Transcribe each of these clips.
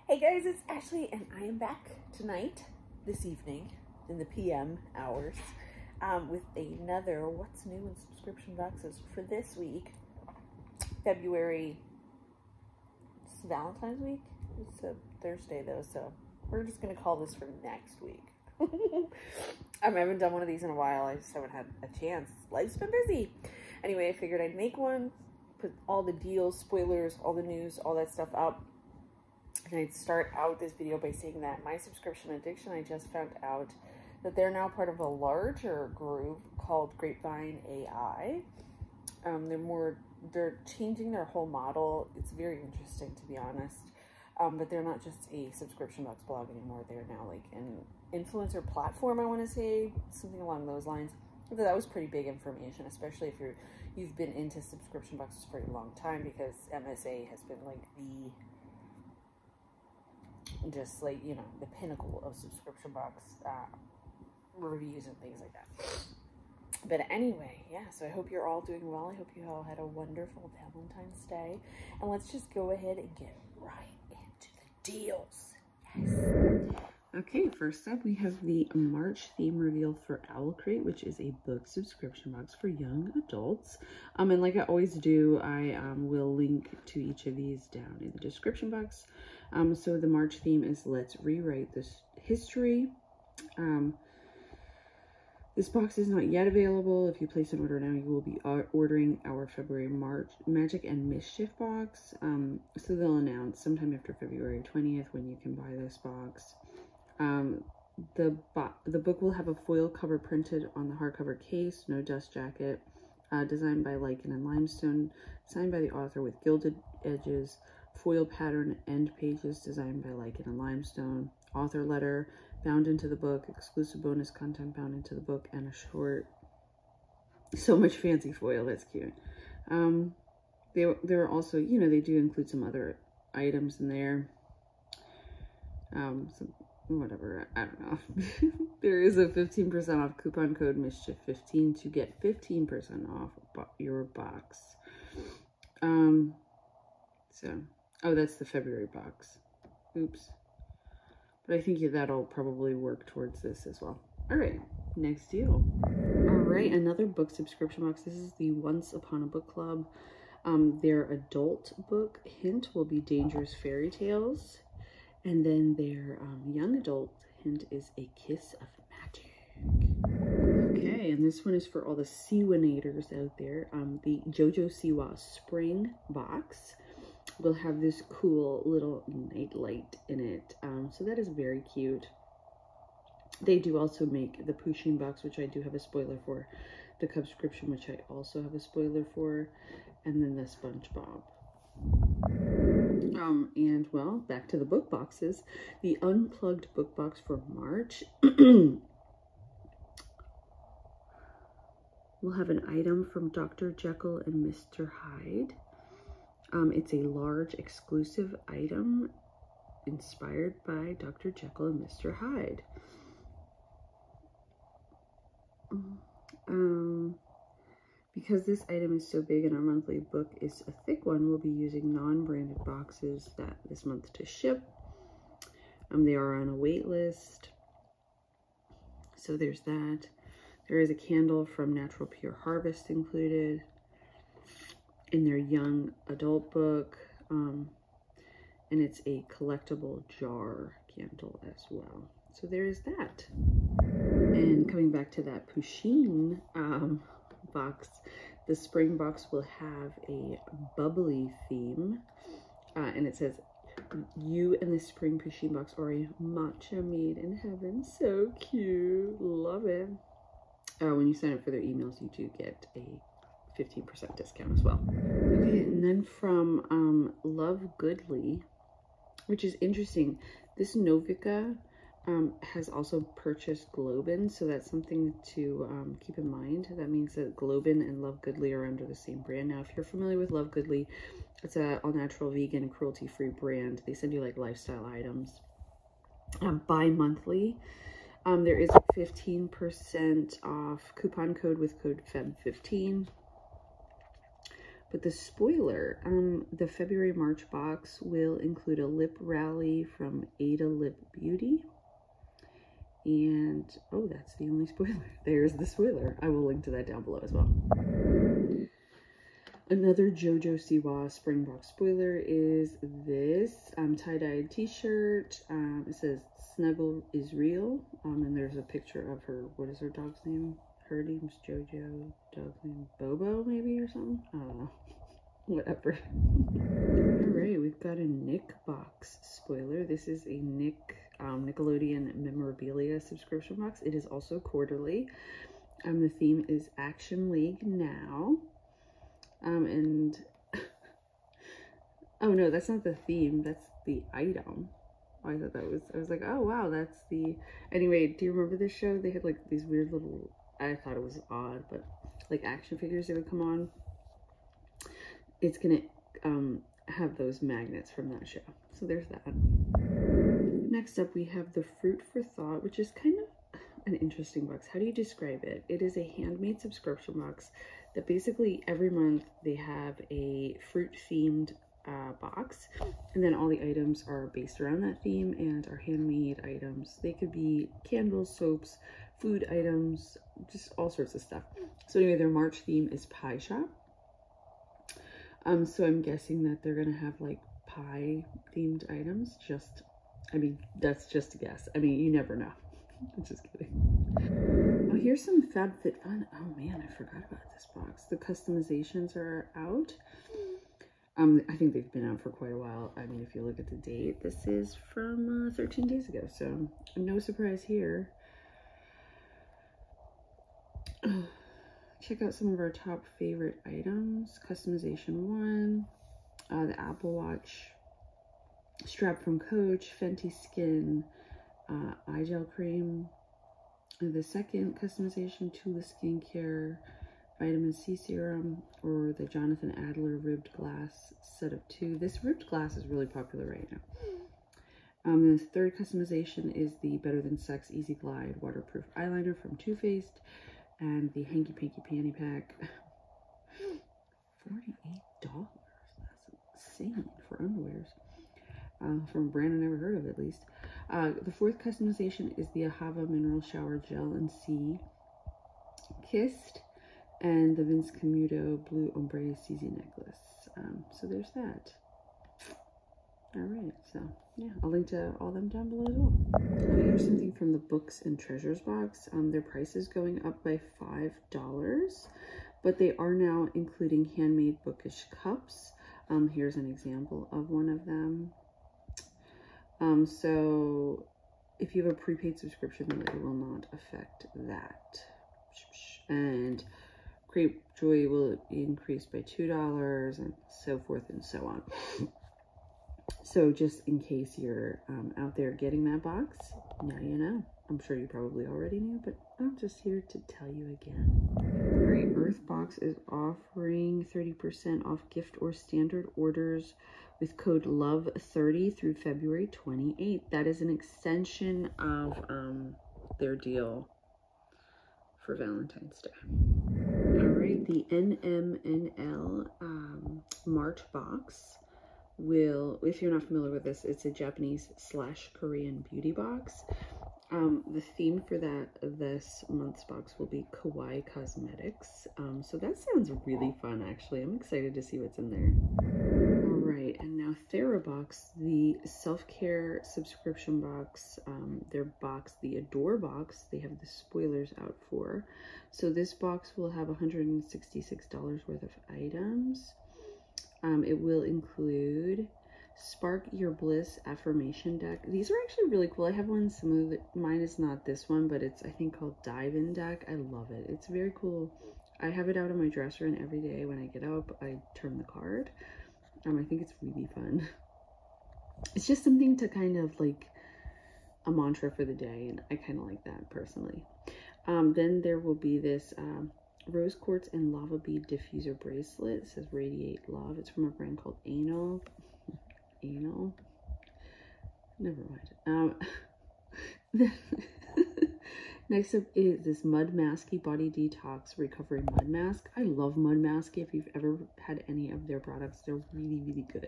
Hey guys, it's Ashley and I am back tonight, this evening, in the PM hours, with another What's New in Subscription Boxes for this week, February. It's Valentine's week? It's a Thursday though, so we're just going to call this for next week. I haven't done one of these in a while. I just haven't had a chance. Life's been busy. Anyway, I figured I'd make one, put all the deals, spoilers, all the news, all that stuff up. And I'd start out this video by saying that my subscription addiction, I just found out that they're now part of a larger group called Grapevine AI. They're changing their whole model. It's very interesting, to be honest. But they're not just a subscription box blog anymore. They're now like an influencer platform, I want to say, something along those lines. But that was pretty big information, especially if you've been into subscription boxes for a long time, because MSA has been like the pinnacle of subscription box reviews and things like that. But anyway, yeah, so I hope you're all doing well. I hope you all had a wonderful Valentine's Day. And let's just go ahead and get right into the deals. Yes. Okay, first up we have the March theme reveal for Owlcrate, which is a book subscription box for young adults. And like I always do, I will link to each of these down in the description box. So the March theme is Let's Rewrite This History. This box is not yet available. If you place an order now, you will be ordering our February March Magic and Mischief box. So they'll announce sometime after February 20th when you can buy this box. The book will have a foil cover printed on the hardcover case, no dust jacket, designed by Lichen and Limestone, signed by the author with gilded edges, foil pattern end pages designed by Lichen and Limestone, author letter bound into the book, exclusive bonus content bound into the book, and a short. So much fancy foil, that's cute. There are also, they do include some other items in there. Whatever, I don't know. There is a 15% off coupon code Mischief15 to get 15% off your box. Oh, that's the February box. Oops. But I think that'll probably work towards this as well. All right, next deal. All right, another book subscription box. This is the Once Upon a Book Club. Their adult book hint will be Dangerous Fairy Tales. And then their young adult hint is A Kiss of Magic. Okay, and this one is for all the Siwanators out there. The JoJo Siwa Spring Box will have this cool little nightlight in it. So that is very cute. They do also make the Pusheen Box, which I do have a spoiler for. The Cubscription, which I also have a spoiler for. And then the SpongeBob. And well, back to the book boxes. The Unplugged Book Box for March we'll have an item from Dr. Jekyll and Mr. Hyde. It's a large exclusive item inspired by Dr. Jekyll and Mr. Hyde. Because this item is so big and our monthly book is a thick one, we'll be using non-branded boxes this month to ship. They are on a wait list. So there's that. There is a candle from Natural Pure Harvest included in their young adult book. And it's a collectible jar candle as well. So there is that. And coming back to that Pusheen box, the spring box will have a bubbly theme, and it says, "You and the spring Pusheen box are a matcha made in heaven." So cute, love it. When you sign up for their emails, you do get a 15% discount as well. Okay, and then from Love Goodly, which is interesting, this Novika has also purchased Globin, so that's something to keep in mind. That means that Globin and Love Goodly are under the same brand. Now, if you're familiar with Love Goodly, it's a all-natural, vegan, cruelty-free brand. They send you like lifestyle items bi-monthly. There is a 15% off coupon code with code FAB15. But the spoiler, the February-March box will include a lip rally from Ada Lip Beauty. And, oh, that's the only spoiler. There's the spoiler. I will link to that down below as well. Another JoJo Siwa Spring Box spoiler is this tie-dyed t-shirt. It says Snuggle is real. And there's a picture of her, what is her dog's name? Her name's JoJo, dog's name Bobo maybe or something? I don't know. Whatever. Alright, we've got a Nick box spoiler. This is a Nick Nickelodeon memorabilia subscription box. It is also quarterly. The theme is Action League Now. And oh no, that's not the theme, that's the item. Oh, I thought that was, I was like, oh wow, that's the, anyway, do you remember this show? They had like these weird little, I thought it was odd, but like action figures that would come on. It's gonna have those magnets from that show. So there's that. Next up we have the Fruit for Thought, which is kind of an interesting box. How do you describe it? It is a handmade subscription box that basically every month they have a fruit themed box, and then all the items are based around that theme and are handmade items. They could be candles, soaps, food items, just all sorts of stuff. So anyway, their March theme is Pie Shop. So I'm guessing that they're gonna have like pie themed items. Just, I mean, that's just a guess. I mean, you never know. I'm just kidding. Oh, here's some FabFitFun. Oh man, I forgot about this box. The customizations are out. I think they've been out for quite a while. I mean, if you look at the date, this is from 13 days ago, so no surprise here. Check out some of our top favorite items. Customization 1, the Apple Watch, strap from Coach, Fenty Skin, eye gel cream. The second customization, Tula Skincare, vitamin C serum, or the Jonathan Adler ribbed glass set of 2. This ribbed glass is really popular right now. The third customization is the Better Than Sex Easy Glide waterproof eyeliner from Too Faced, and the Hanky Panky Panty Pack. $48. That's insane for underwears. From a brand I never heard of, at least. The fourth customization is the Ahava Mineral Shower Gel and Sea Kissed, and the Vince Camuto Blue Ombre CZ Necklace. So there's that. Alright, so yeah, I'll link to all them down below as well. Here's something from the Books and Treasures box. Their price is going up by $5, but they are now including handmade bookish cups. Here's an example of one of them. So if you have a prepaid subscription, then it will not affect that. And Crepe Joy will increase by $2 and so forth and so on. So just in case you're out there getting that box, now you know. I'm sure you probably already knew, but I'm just here to tell you again. All right, Earthbox is offering 30% off gift or standard orders with code LOVE30 through February 28th. That is an extension of their deal for Valentine's Day. All right, the NMNL March box will, if you're not familiar with this, it's a Japanese / Korean beauty box. The theme for this month's box will be Kawaii Cosmetics. So that sounds really fun, actually. I'm excited to see what's in there. All right, and now TheraBox, the self-care subscription box, their box, the Adore box, they have the spoilers out for. So this box will have $166 worth of items. It will include Spark Your Bliss affirmation deck. These are actually really cool. I have one similar. Mine is not this one, but it's, I think, called Dive In deck. I love it. It's very cool. I have it out on my dresser, and every day when I get up, I turn the card. I think it's really fun. It's just something to kind of like a mantra for the day, and I kind of like that personally. Then there will be this Rose Quartz and Lava Bead Diffuser Bracelet. It says Radiate Love. It's from a brand called Anal. Never mind. Next up is this Mud Masky Body Detox Recovery Mud Mask. I love Mud Masky. If you've ever had any of their products, they're really, really good.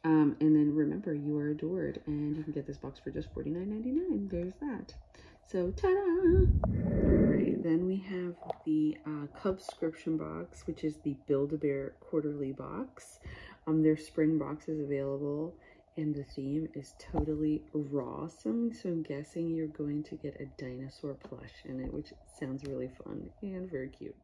And then remember, you are adored, and you can get this box for just $49.99. There's that. So, ta-da! Alright, then we have the Cubscription Box, which is the Build-A-Bear Quarterly Box. Their spring box is available, and the theme is totally rawsome, so I'm guessing you're going to get a dinosaur plush in it, which sounds really fun and very cute.